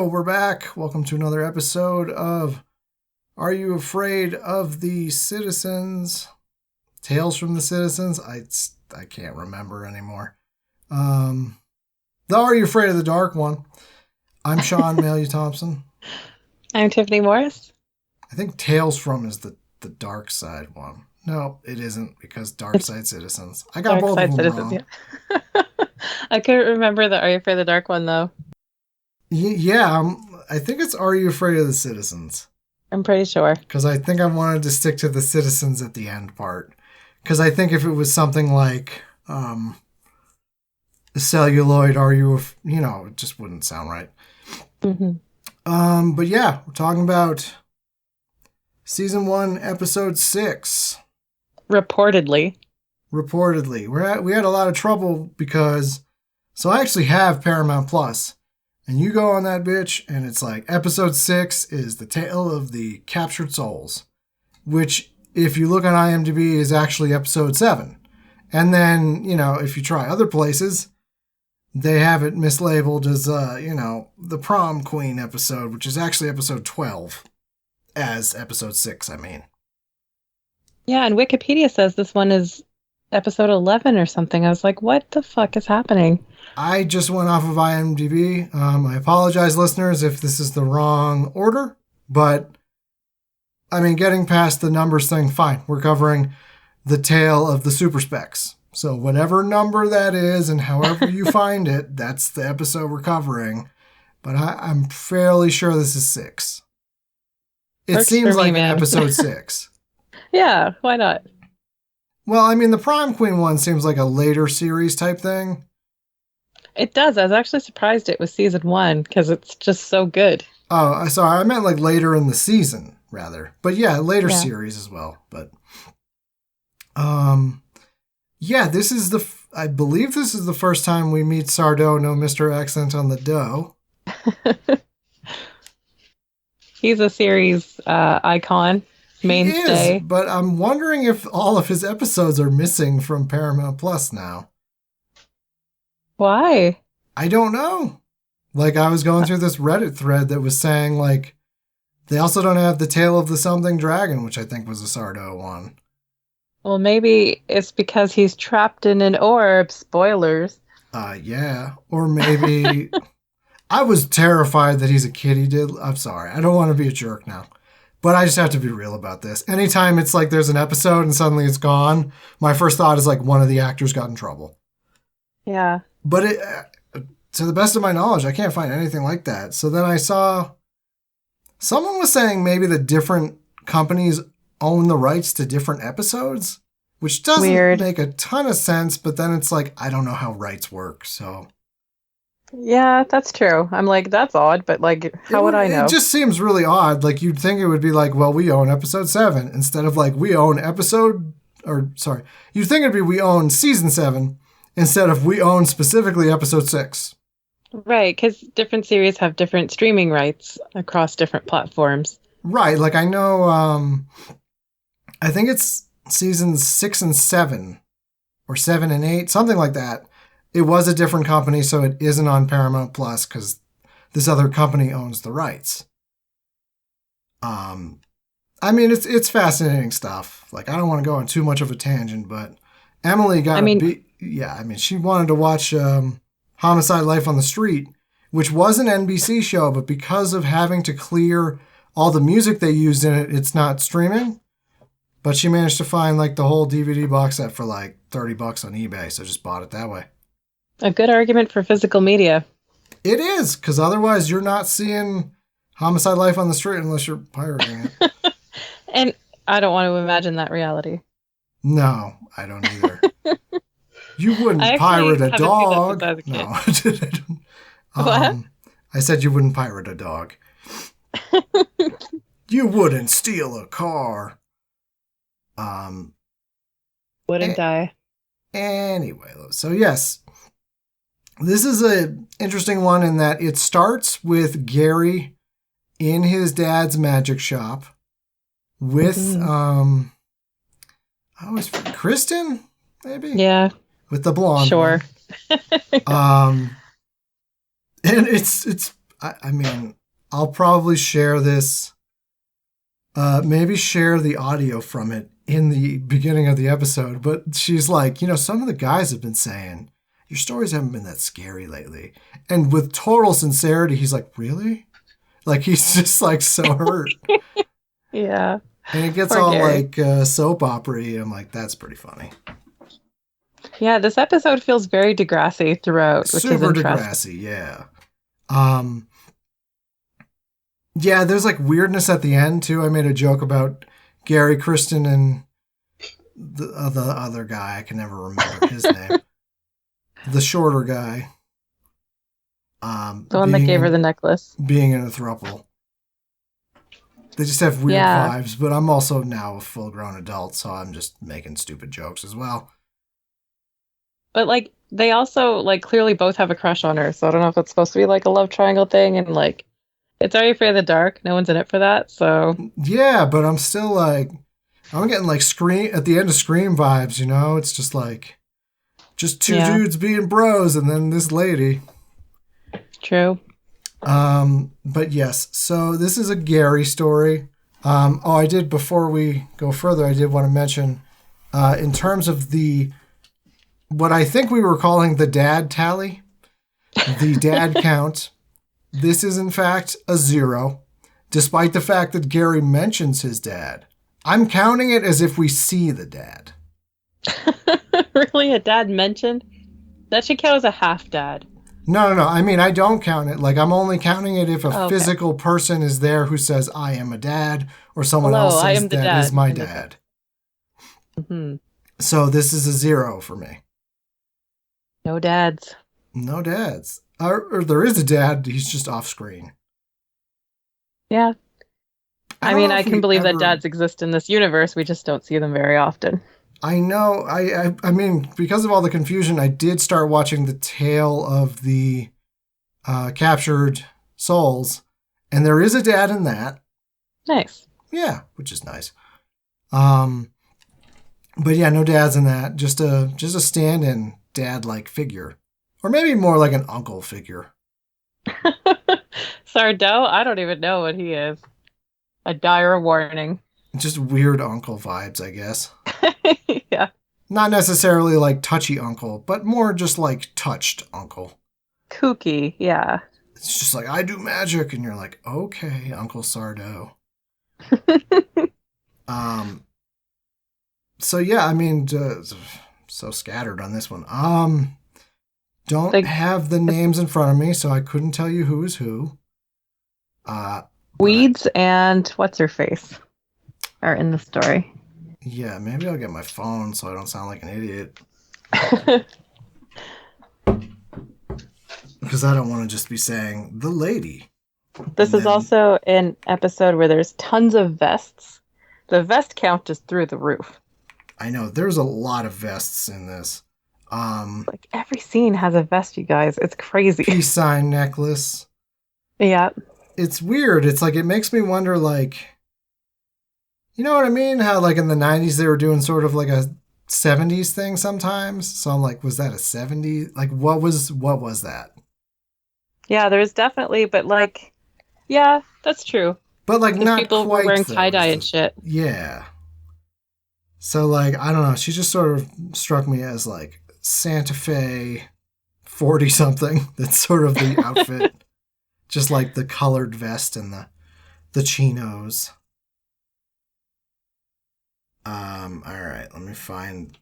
we're back. Welcome to another episode of Are You Afraid of the Citizens? Tales from the Citizens? I can't remember anymore. The Are You Afraid of the Dark one. I'm Sean Mailey Thompson. I'm Tiffany Morris. I think Tales from is the Dark Side one. No, it isn't because Dark Side Citizens. I got Dark both Side of them Citizens, wrong. yeah. I couldn't remember the Are You Afraid of the Dark one, though. Yeah, I think it's Are You Afraid of the Citizens? I'm pretty sure. Because I think I wanted to stick to the citizens at the end part. Because I think if it was something like the celluloid, it just wouldn't sound right. Mm-hmm. But yeah, we're talking about season 1, episode 6. Reportedly. We had a lot of trouble because, so I actually have Paramount Plus. And you go on that bitch, and it's like episode 6 is the tale of the captured souls, which, if you look on IMDb, is actually episode 7. And then, if you try other places, they have it mislabeled as, the prom queen episode, which is actually episode 12, as episode 6, I mean. Yeah, and Wikipedia says this one is episode 11 or something. I was like, what the fuck is happening? I just went off of IMDb. I apologize, listeners, if this is the wrong order, but I mean, getting past the numbers thing, fine. We're covering the tale of the super specs. So whatever number that is and however you find it, that's the episode we're covering. But I'm fairly sure this is 6. It Works seems for me, like an man. episode 6. Yeah, why not? Well, I mean, the Prom Queen one seems like a later series type thing. It does. I was actually surprised it was season 1 because it's just so good. Oh, sorry. I meant like later in the season, rather. But yeah, later series as well. But, yeah, I believe this is the first time we meet Sardo, no Mr. Accent on the dough. He's a series icon, mainstay. He is, but I'm wondering if all of his episodes are missing from Paramount Plus now. Why? I don't know. Like, I was going through this Reddit thread that was saying, like, they also don't have the Tale of the Something Dragon, which I think was a Sardo one. Well, maybe it's because he's trapped in an orb. Spoilers. Yeah. Or maybe... I was terrified that he's a kid. I'm sorry. I don't want to be a jerk now. But I just have to be real about this. Anytime it's like there's an episode and suddenly it's gone, my first thought is like one of the actors got in trouble. Yeah. But to the best of my knowledge, I can't find anything like that. So then I saw someone was saying maybe the different companies own the rights to different episodes, which doesn't make a ton of sense. But then it's like, I don't know how rights work. So yeah, that's true. I'm like, that's odd, but like, how would I know? It just seems really odd. Like, you'd think it would be like, well, we own episode 7 instead of like, we own you'd think it'd be we own season 7 instead of we own specifically episode 6. Right, because different series have different streaming rights across different platforms. Right, like I know, I think it's seasons 6 and 7, or 7 and 8, something like that. It was a different company, so it isn't on Paramount Plus because this other company owns the rights. I mean, it's fascinating stuff. Like, I don't want to go on too much of a tangent, but Emily she wanted to watch Homicide: Life on the Street, which was an NBC show, but because of having to clear all the music they used in it, it's not streaming. But she managed to find like the whole DVD box set for like $30 on eBay, so just bought it that way. A good argument for physical media. It is, because otherwise you're not seeing Homicide: Life on the Street unless you're pirating it. And I don't want to imagine that reality. No, I don't either. You wouldn't pirate a dog. No. What? I said you wouldn't pirate a dog. You wouldn't steal a car. Wouldn't die. Anyway, so yes. This is an interesting one in that it starts with Gary in his dad's magic shop with, Kristen, maybe? Yeah. With the blonde. Sure. And I mean, I'll probably share this, maybe share the audio from it in the beginning of the episode. But she's like, some of the guys have been saying, your stories haven't been that scary lately. And with total sincerity, he's like, really? Like, he's just like so hurt. Yeah. And it gets Poor all Gary. like soap opera-y. I'm like, that's pretty funny. Yeah, this episode feels very Degrassi throughout, which is Super interesting. Degrassi, yeah. Yeah, there's like weirdness at the end too. I made a joke about Gary, Kristen, and the other guy. I can never remember his name. The shorter guy. The one that gave her the necklace. Being in a throuple. They just have weird vibes, but I'm also now a full-grown adult, so I'm just making stupid jokes as well. But like, they also like clearly both have a crush on her, so I don't know if it's supposed to be like a love triangle thing, and like, it's Are You Afraid of the Dark? No one's in it for that, so. Yeah, but I'm still like, I'm getting like Scream at the end of Scream vibes, It's just like, just two dudes being bros, and then this lady. True. But yes, so this is a Gary story. I did, before we go further, I did want to mention, in terms of what I think we were calling the dad tally, the dad count, this is in fact a 0, despite the fact that Gary mentions his dad. I'm counting it as if we see the dad. Really? A dad mentioned? That should count as a half dad. No. I mean, I don't count it. Like, I'm only counting it if a physical person is there who says, I am a dad, or someone else says, that is my dad. Mm-hmm. So this is a 0 for me. No dads. No dads. Or there is a dad, he's just off screen. Yeah. I mean, I can believe that dads exist in this universe. We just don't see them very often. I know. I mean, because of all the confusion, I did start watching the Tale of the Captured Souls, and there is a dad in that. Nice. Yeah, which is nice. But yeah, no dads in that. Just a stand-in dad-like figure, or maybe more like an uncle figure. Sardo? I don't even know what he is. A dire warning. Just weird uncle vibes, I guess. Yeah. Not necessarily like touchy uncle, but more just like touched uncle. Kooky, yeah. It's just like, I do magic, and you're like, okay, Uncle Sardo. So yeah, I mean, so scattered on this one. Don't have the names in front of me, so I couldn't tell you who is who. Weeds and what's her face are in the story. Yeah, maybe I'll get my phone so I don't sound like an idiot. Because I don't want to just be saying the lady. This is also an episode where there's tons of vests. The vest count is through the roof. I know, there's a lot of vests in this. Like every scene has a vest, you guys. It's crazy. Peace sign necklace. Yeah. It's weird. It's like, it makes me wonder, like, you know what I mean? How like in the 90s they were doing sort of like a 70s thing sometimes. So I'm like, was that a 70s? Like, what was that? Yeah, there's definitely, but like, yeah, that's true. But like, not people quite were wearing tie-dye and shit. Yeah. So like, I don't know. She just sort of struck me as like Santa Fe 40 something. That's sort of the outfit. Just like the colored vest and the chinos. All right, let me find.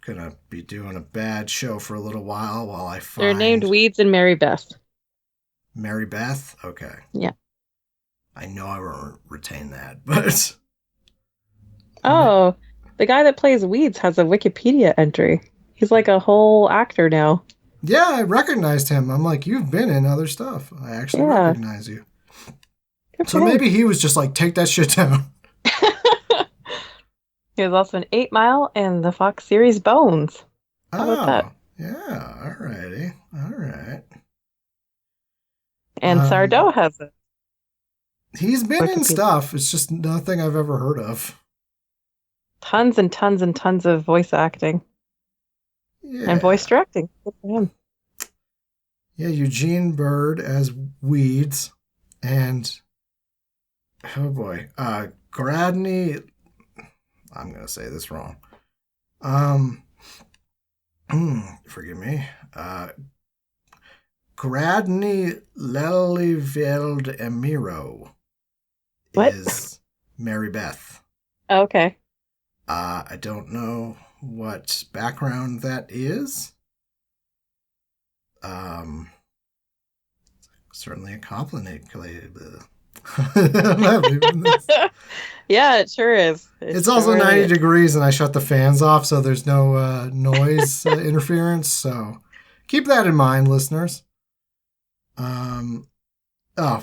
Gonna be doing a bad show for a little while I find. They're named Weeds and Mary Beth. Mary Beth? Okay. Yeah. I know I won't retain that, but. Oh, the guy that plays Weeds has a Wikipedia entry. He's like a whole actor now. Yeah, I recognized him. I'm like, you've been in other stuff. I actually recognize you. So maybe he was just like, take that shit down. He was also in 8 Mile and the Fox series Bones. How about that? Yeah, alrighty. All right. And Sardo has it. He's been in stuff. It's just nothing I've ever heard of. Tons and tons and tons of voice acting. Yeah. And voice directing. Good for him. Yeah, Eugene Bird as Weeds, and oh boy, Gradney. I'm gonna say this wrong. Um, forgive me. Gradney Lelyveld Emiro What? is Mary Beth. Okay. I don't know what background that is. Certainly a compliment. Yeah, it sure is. It's also sure 90 is. degrees and I shut the fans off so there's no noise interference. So keep that in mind, listeners.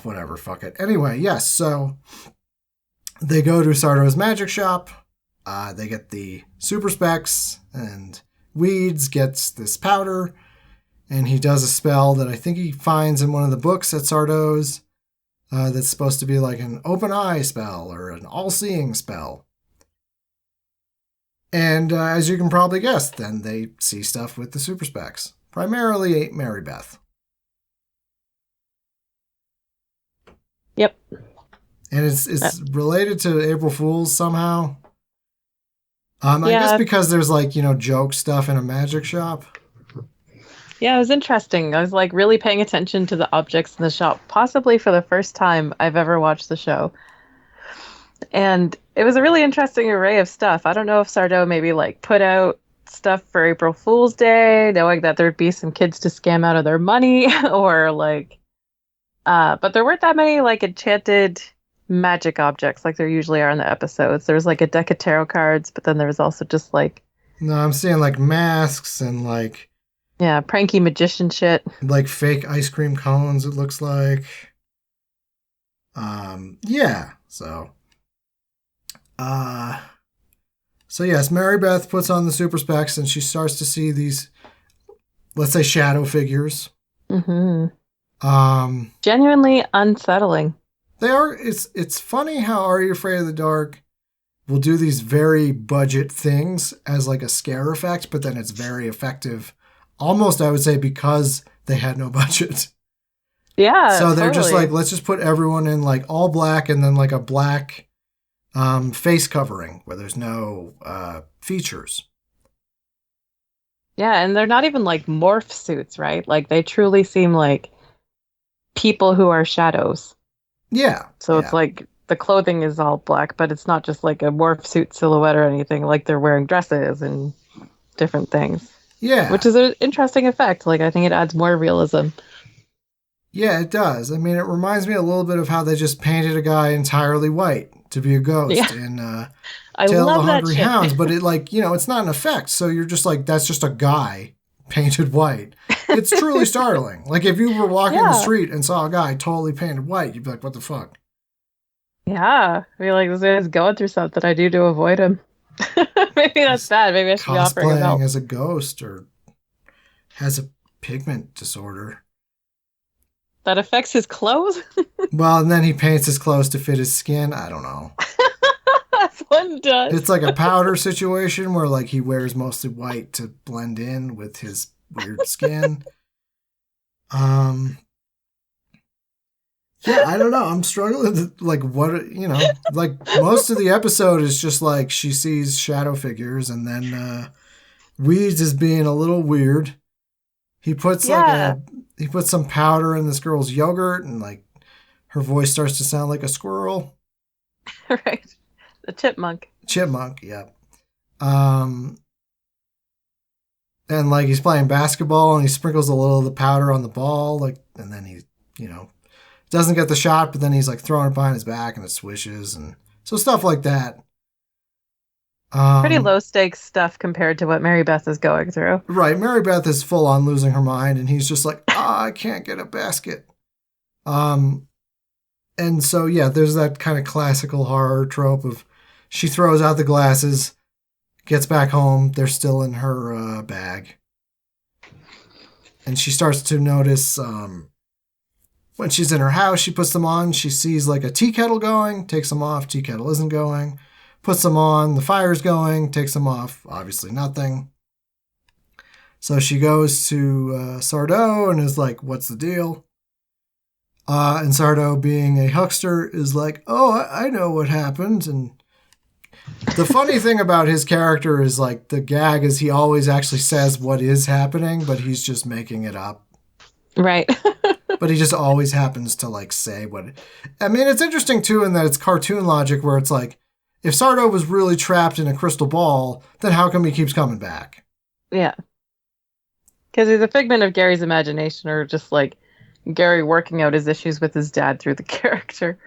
Whatever, fuck it. Anyway, yes, so they go to Sardo's magic shop. They get the super specs, and Weeds gets this powder, and he does a spell that I think he finds in one of the books at Sardo's that's supposed to be like an open eye spell or an all-seeing spell. And as you can probably guess, then they see stuff with the super specs. Primarily Mary Beth. Yep. And it's related to April Fool's somehow. I guess because there's joke stuff in a magic shop. Yeah, it was interesting. I was really paying attention to the objects in the shop, possibly for the first time I've ever watched the show. And it was a really interesting array of stuff. I don't know if Sardo maybe put out stuff for April Fool's Day, knowing that there'd be some kids to scam out of their money, or but there weren't that many enchanted magic objects like there usually are in the episodes. There was a deck of tarot cards, but then there was also just No, I'm seeing masks and yeah, pranky magician shit. Fake ice cream cones, it looks like. Yeah, so. So yes, Mary Beth puts on the super specs and she starts to see these, let's say, shadow figures. Mm-hmm. Genuinely unsettling. They are. It's funny how Are You Afraid of the Dark will do these very budget things as a scare effect, but then it's very effective. Almost, I would say, because they had no budget. Yeah. So they're totally. just let's just put everyone in all black and then a black face covering where there's no features. Yeah, and they're not even morph suits, right? They truly seem like people who are shadows. Yeah. So it's the clothing is all black, but it's not just a morph suit silhouette or anything. They're wearing dresses and different things. Yeah. Which is an interesting effect. I think it adds more realism. Yeah, it does. I mean, it reminds me a little bit of how they just painted a guy entirely white to be a ghost in Tale of the Hungry Hounds. But it it's not an effect. So you're just that's just a guy painted white. It's truly startling. If you were walking the street and saw a guy totally painted white, you'd be like, what the fuck? Yeah. I feel this guy's going through something. I do to avoid him. Maybe that's bad. Maybe I should be offering him help. Cosplaying as a ghost or has a pigment disorder. That affects his clothes? Well, and then he paints his clothes to fit his skin. I don't know. That's what it does. It's a powder situation where he wears mostly white to blend in with his weird skin. Yeah, I don't know. I'm struggling to, most of the episode is just she sees shadow figures and then Weeds is being a little weird. He puts he puts some powder in this girl's yogurt and her voice starts to sound like a squirrel. Right. The chipmunk. Chipmunk, yeah. And he's playing basketball and he sprinkles a little of the powder on the ball, and then he, doesn't get the shot, but then he's throwing it behind his back and it swishes, and so stuff like that. Pretty low stakes stuff compared to what Mary Beth is going through. Right. Mary Beth is full on losing her mind and he's just I can't get a basket. And so, yeah, there's that kind of classical horror trope of she throws out the glasses, gets back home, they're still in her bag. And she starts to notice when she's in her house, she puts them on, she sees a tea kettle going, takes them off, tea kettle isn't going, puts them on, the fire's going, takes them off, obviously nothing. So she goes to Sardo and is like, what's the deal? And Sardo, being a huckster, is like, oh, I know what happened. And the funny thing about his character is like the gag is he always actually says what is happening, but he's just making it up. Right. But he just always happens to like say what. I mean, it's interesting too in that it's cartoon logic where it's like, if Sardo was really trapped in a crystal ball, then how come he keeps coming back? Yeah. Because he's a figment of Gary's imagination, or just like Gary working out his issues with his dad through the character.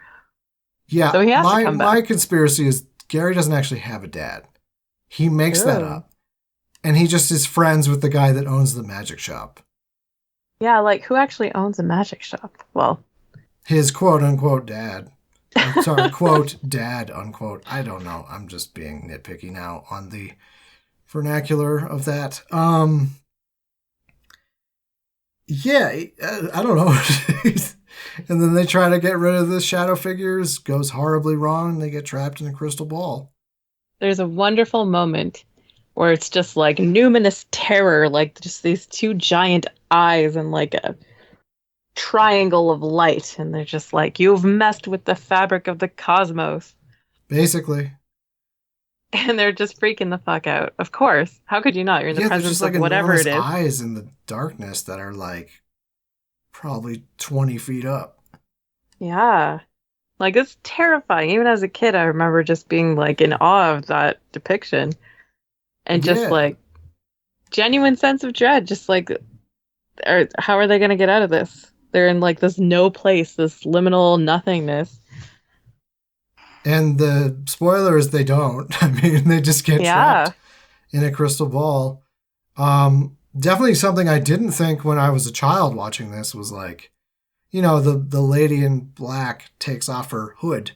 Yeah. So he has to come back. My conspiracy is Gary doesn't actually have a dad. He makes that up. And he just is friends with the guy that owns the magic shop. Yeah, like who actually owns a magic shop? Well, his quote unquote dad. I'm sorry, quote dad unquote. I don't know. I'm just being nitpicky now on the vernacular of that. Yeah, I don't know. And then they try to get rid of the shadow figures, goes horribly wrong, and they get trapped in a crystal ball. There's a wonderful moment where it's just like numinous terror, like just these two giant eyes and like a triangle of light, and they're just like, you've messed with the fabric of the cosmos. Basically. And they're just freaking the fuck out. Of course. How could you not? You're in the presence of whatever it is. Eyes in the darkness that are like probably 20 feet up. Yeah. Like, it's terrifying. Even as a kid, I remember just being like in awe of that depiction. And just like genuine sense of dread. Just like, how are they going to get out of this? They're in like this no place, this liminal nothingness. And the spoiler is they don't. I mean, they just get trapped in a crystal ball. Definitely something I didn't think when I was a child watching this was like, you know, the lady in black takes off her hood.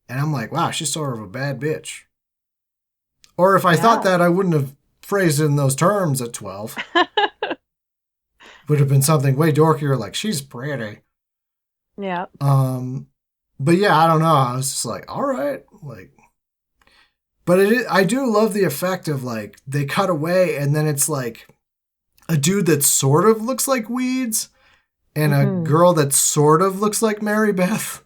And I'm like, wow, she's sort of a bad bitch. Or if I thought that, I wouldn't have phrased it in those terms at 12. Would have been something way dorkier, like, she's pretty. Yeah. But yeah, I don't know. I was just like, all right. Like, but I do love the effect of like, they cut away and then it's like a dude that sort of looks like Weeds and a girl that sort of looks like Mary Beth.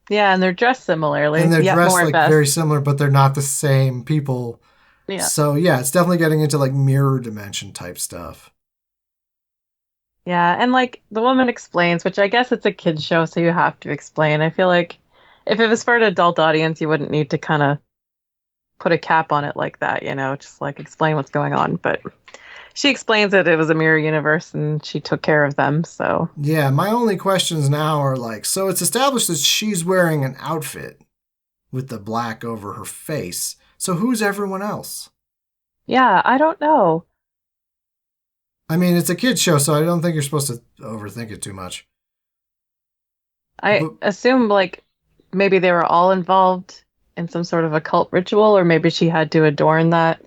Yeah, and they're dressed similarly. And they're dressed like very similar, but they're not the same people. Yeah. So yeah, it's definitely getting into like mirror dimension type stuff. Yeah, and like the woman explains, which I guess it's a kid's show, so you have to explain. I feel like if it was for an adult audience, you wouldn't need to kind of put a cap on it like that, you know, just like explain what's going on. But she explains that it was a mirror universe and she took care of them, so. Yeah, my only questions now are like, so it's established that she's wearing an outfit with the black over her face. So who's everyone else? Yeah, I don't know. I mean, it's a kid's show, so I don't think you're supposed to overthink it too much. I assume, like, maybe they were all involved in some sort of occult ritual, or maybe she had to adorn that.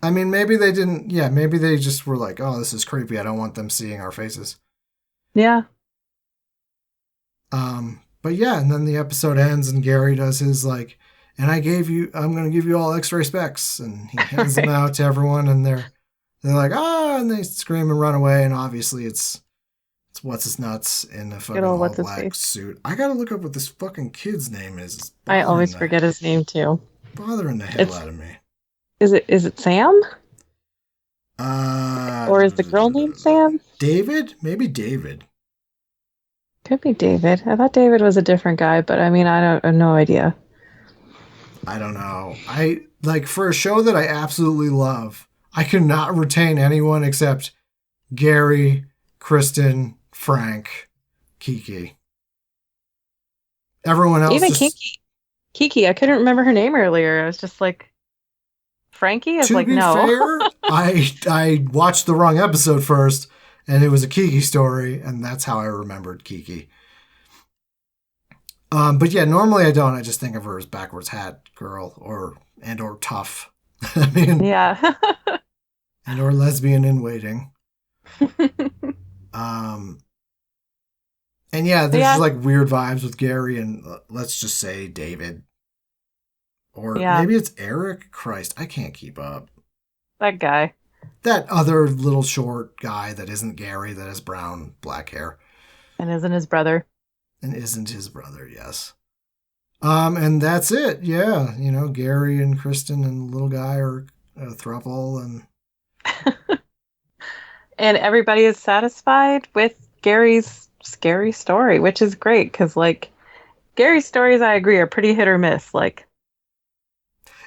I mean, maybe they didn't. Yeah, maybe they just were like, oh, this is creepy. I don't want them seeing our faces. Yeah. But yeah, and then the episode ends and Gary does his like, and I'm going to give you all X-ray specs. And he hands them out to everyone and they're like, and they scream and run away. And obviously it's what's his nuts in a fucking all black suit. I got to look up what this fucking kid's name is. I always forget his name too. Bothering the hell out of me. Is it Sam? Or is the girl named Sam? David? Maybe David. Could be David. I thought David was a different guy, but I mean, I have no idea. I don't know. I like for a show that I absolutely love, I could not retain anyone except Gary, Kristen, Frank, Kiki. Everyone else. Even Kiki, I couldn't remember her name earlier. I was just like, Frankie? I was like, no. Fair, I watched the wrong episode first, and it was a Kiki story, and that's how I remembered Kiki. But yeah, normally I don't. I just think of her as backwards hat girl or tough. I mean, yeah. and or lesbian in waiting. And yeah, there's just like weird vibes with Gary and let's just say David. Or maybe it's Eric. Christ, I can't keep up. That guy. That other little short guy that isn't Gary, that has brown, black hair. And isn't his brother. And isn't his brother, yes. And that's it. Yeah, Gary and Kristen and the little guy are a throuple, and And everybody is satisfied with Gary's scary story, which is great because, like, Gary's stories, I agree, are pretty hit or miss. Like,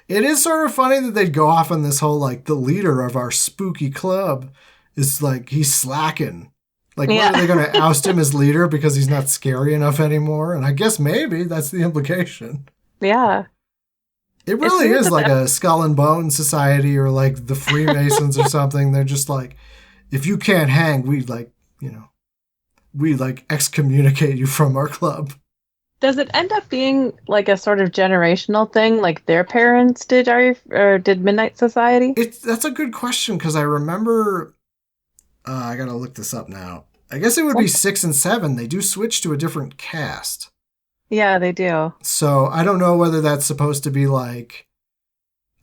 it is sort of funny that they'd go off on this whole, like, the leader of our spooky club is, like, he's slacking. Like, what, are they going to oust him as leader because he's not scary enough anymore? And I guess maybe that's the implication. Yeah. It really is like a Skull and Bone Society or, like, the Freemasons or something. They're just like, if you can't hang, we excommunicate you from our club. Does it end up being like a sort of generational thing, like their parents did, or did Midnight Society? That's a good question because I remember. I gotta look this up now. I guess it would be 6 and 7. They do switch to a different cast. Yeah, they do. So I don't know whether that's supposed to be like.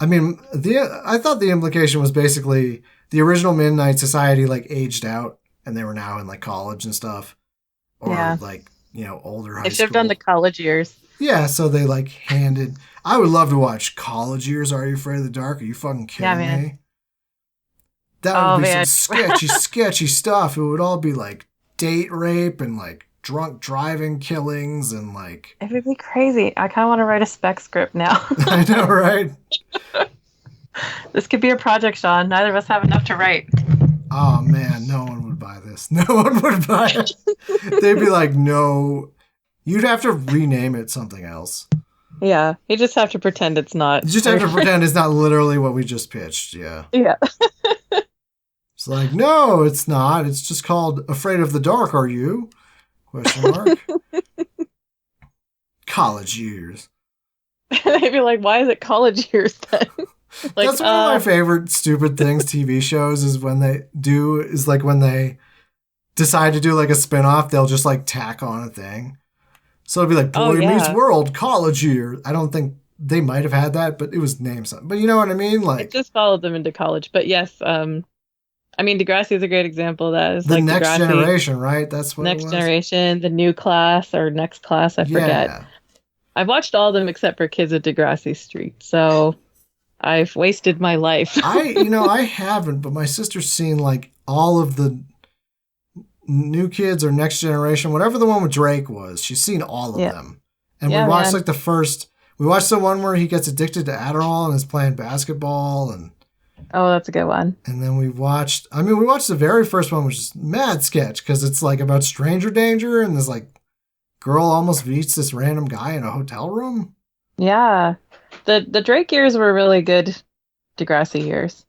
I mean, I thought the implication was basically the original Midnight Society like aged out and they were now in like college and stuff, or like older high school. They should have done the college years. Yeah, so they like handed. I would love to watch College Years. Are You Afraid of the Dark? Are you fucking kidding me? That would be some sketchy stuff. It would all be like date rape and like drunk driving killings and like. It would be crazy. I kind of want to write a spec script now. I know, right? This could be a project, Sean. Neither of us have enough to write. Oh man, no one would buy this. No one would buy it. They'd be like, no. You'd have to rename it something else. Yeah, you just have to pretend it's not. You just have to pretend it's not literally what we just pitched. Yeah. Yeah. It's like, no, it's not. It's just called Afraid of the Dark, Are You? Question mark. College Years. They'd be like, why is it College Years then? Like, that's one of my favorite stupid things TV shows is when they decide to do like a spinoff, they'll just like tack on a thing. So it'd be like Boy Meets World, College Year. I don't think they might have had that, but it was named something. But you know what I mean? Like it just followed them into college. But yes, I mean Degrassi is a great example of that. It's the like Next Degrassi, Generation, right? That's what Next it was. Generation, the New Class or Next Class, I forget. Yeah. I've watched all of them except for Kids of Degrassi Street. So I've wasted my life. I haven't, but my sister's seen like all of the New Kids or Next Generation, whatever the one with Drake was. She's seen all of them. And we watched like we watched the one where he gets addicted to Adderall and is playing basketball. And oh, that's a good one. And then we watched the very first one, which is mad sketch because it's like about stranger danger and this like girl almost meets this random guy in a hotel room. Yeah. The Drake years were really good Degrassi years.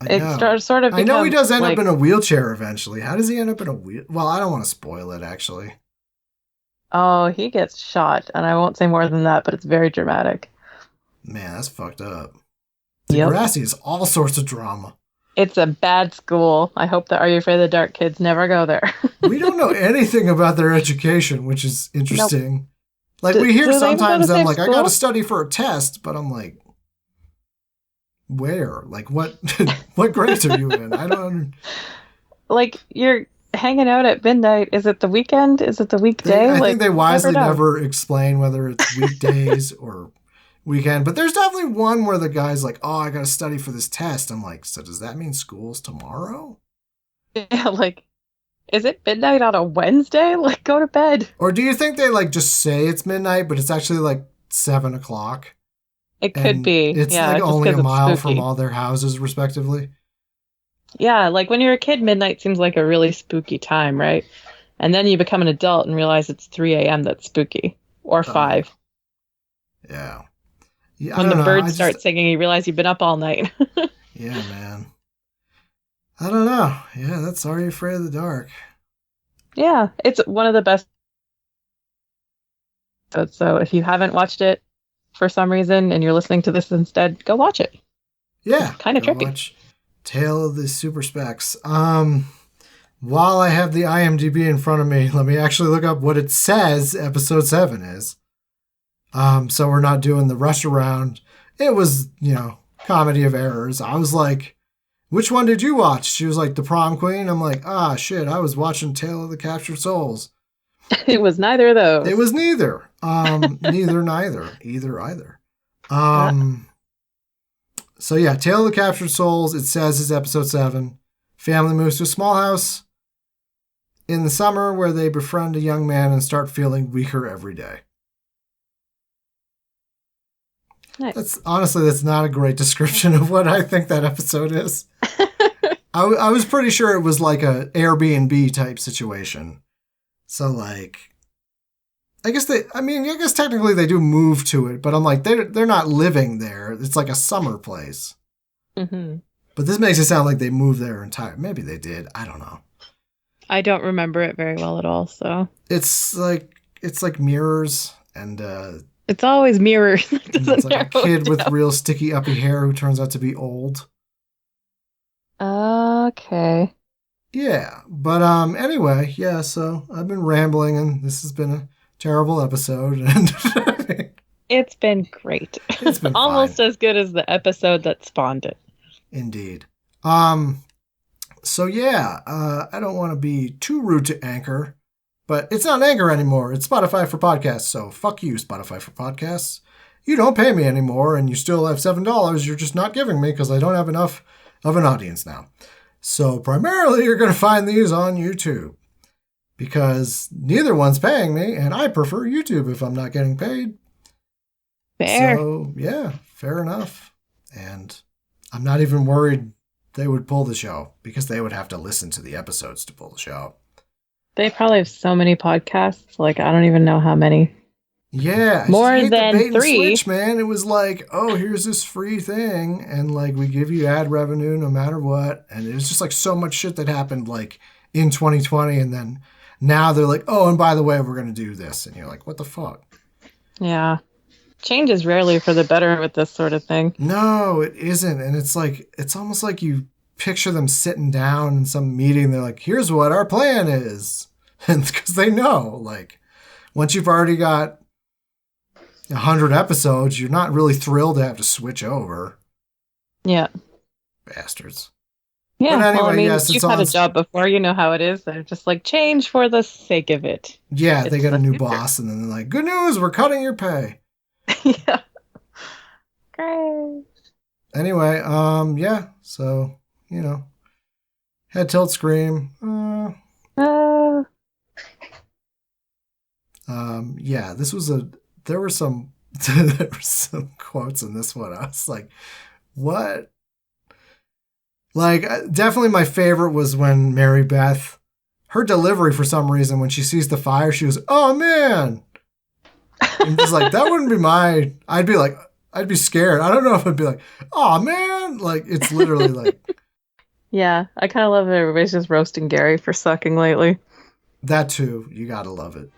It sort of. I know he does end up in a wheelchair eventually. How does he end up in a wheel? Well, I don't want to spoil it actually. Oh, he gets shot, and I won't say more than that, but it's very dramatic. Man, that's fucked up. Degrassi is all sorts of drama. It's a bad school. I hope that Are You Afraid of the Dark kids never go there. We don't know anything about their education, which is interesting. Nope. Like we hear sometimes them like, I got to study for a test, but I'm like, where? Like what grades are you in? I don't. Like you're hanging out at midnight. Is it the weekend? Is it the weekday? I think they wisely never explain whether it's weekdays or weekend. But there's definitely one where the guy's like, oh, I got to study for this test. I'm like, so does that mean school's tomorrow? Yeah, like. Is it midnight on a Wednesday? Like, go to bed. Or do you think they, like, just say it's midnight, but it's actually, like, 7 o'clock? It could be. It's, like, only a mile from all their houses, respectively. Yeah, like, when you're a kid, midnight seems like a really spooky time, right? And then you become an adult and realize it's 3 a.m. that's spooky. Or 5. Yeah. When the birds start singing, you realize you've been up all night. Yeah, man. I don't know. Yeah, that's Are You Afraid of the Dark? Yeah, it's one of the best. So if you haven't watched it for some reason and you're listening to this instead, go watch it. Yeah. It's kind of trippy. Watch Tale of the Super Specs. While I have the IMDb in front of me, let me actually look up what it says episode 7 is. So we're not doing the rush around. It was, comedy of errors. I was like, which one did you watch? She was like, The Prom Queen. I'm like, ah, shit, I was watching Tale of the Captured Souls. It was neither of those. It was neither. Either. So yeah, Tale of the Captured Souls, it says is episode 7. Family moves to a small house in the summer where they befriend a young man and start feeling weaker every day. Nice. That's not a great description of what I think that episode is. I was pretty sure it was like a Airbnb type situation. So like, I guess technically they do move to it, but I'm like, they're not living there. It's like a summer place. Mm-hmm. But this makes it sound like they moved there entire. Maybe they did. I don't know. I don't remember it very well at all, so. It's like mirrors and it's always mirrors. it's like a kid with real sticky uppy hair who turns out to be old. Okay. Yeah, but anyway, yeah, so I've been rambling and this has been a terrible episode and it's been great. It's been almost fine. As good as the episode that spawned it. Indeed. So yeah, I don't want to be too rude to Anchor, but it's not Anchor anymore. It's Spotify for podcasts. So fuck you, Spotify for podcasts. You don't pay me anymore, and you still have $7 you're just not giving me because I don't have enough of an audience now. So primarily you're going to find these on YouTube because neither one's paying me, and I prefer YouTube if I'm not getting paid. Fair. So yeah, fair enough. And I'm not even worried they would pull the show because they would have to listen to the episodes to pull the show. They probably have so many podcasts. Like, I don't even know how many. Yeah. More than than bait and 3. Switch, man. It was like, oh, here's this free thing. And like, we give you ad revenue no matter what. And it was just like so much shit that happened like in 2020. And then now they're like, oh, and by the way, we're going to do this. And you're like, what the fuck? Yeah. Change is rarely for the better with this sort of thing. No, it isn't. And it's like, it's almost like you picture them sitting down in some meeting. They're like, here's what our plan is. And because they know, like, once you've already got 100 episodes, you're not really thrilled to have to switch over. Yeah. Bastards. Yeah, but anyway, well, I mean, yes, you've it's had on. a job before, you know how it is. They're just like, change for the sake of it. Yeah, they It's get a the new future. boss, and then they're like, good news, we're cutting your pay. Yeah. Great. Anyway, yeah, so, you know, head tilt scream. Yeah, this was there were some quotes in this one. I was like, what? Like, definitely my favorite was when Mary Beth, her delivery for some reason, when she sees the fire, she was, oh man. And just like, that wouldn't be I'd be scared. I don't know if I'd be like, oh man. Like, it's literally like. Yeah, I kind of love that everybody's just roasting Gary for sucking lately. That too. You gotta love it.